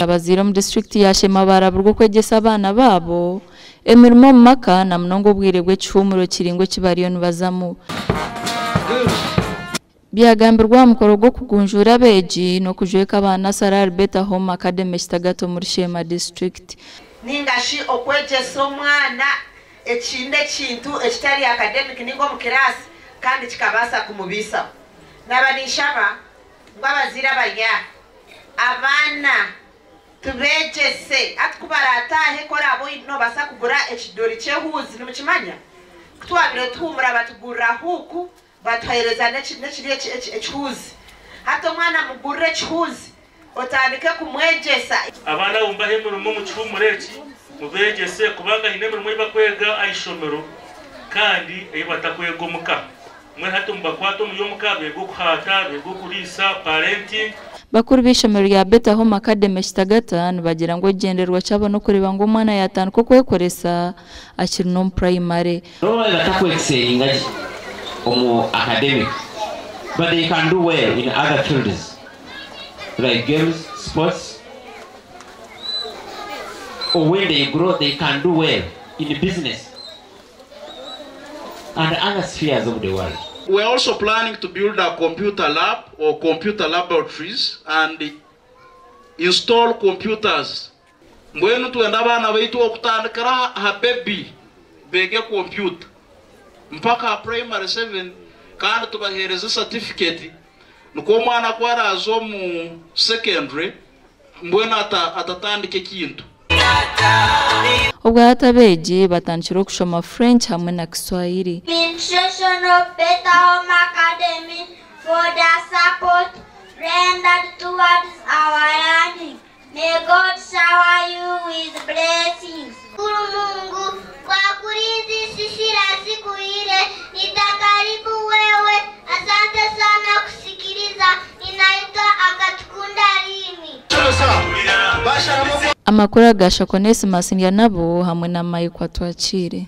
abazira mu district ya Shema baraburwa kwegesa abana babo emirimo maka na mnongo bwirebwe cyumuro kiringo kibariyo nibazamu byagambirwa mukoro go kugunjura beji no kujweka abana Sarar Beta Home Academy Kitagato muri Shema district ningashi okwegesa omwana ekinde kintu ekitari academic ningo mu class kandi kikabasa kumubisa nabanishaba ngwabazira banya abana tubegese atukubaratahe kora abo no basa kugura ekidori cyehuzi nimukimanya kutwabire tumura batugura huku batwahereza n'ekiriye ekihuzi hato mwana mugurre ekihuzi otandike kumwegesa abana umbahe mu cyumureki mubegese kubanga hinemero mwe bakwega ayishomero kandi batakwego muka mwe hato mbakwato mu yomukabe go kuhata bego kurisa parenting bakuru b'ishomero rya Beta Home Academy Kitagata bagira ngo genderwa cyabo no kureba ngo umwana yatanu ko kwekoresa akiri no primary no batakwexcelling omo academic but they can do well in other fields like games, sports, or when they grow they can do well in business and other spheres of the world. We're also planning to build a computer lab or computer laboratories and install computers. Mbwenu tuenda bana baitu okutandikira ha baby bege computer mpaka primary 7 kandi tubahereza certificate nuko mwana kwara azo mu secondary mbwenu atatandike kintu ubwo hatabeje batandikira kushoma French hamwe na Kiswahili. Administration of Beta Home Academy for the support rendered towards our learning. May God shower you with blessings. Mungu kwa kuridhi sishira siku ile nitakaribu wewe. Asante sana kusikiliza. Inaitwa Akatukunda Limi. Amakuru agasha Konesi Masinga nabo hamwe na Mayiko Twachire.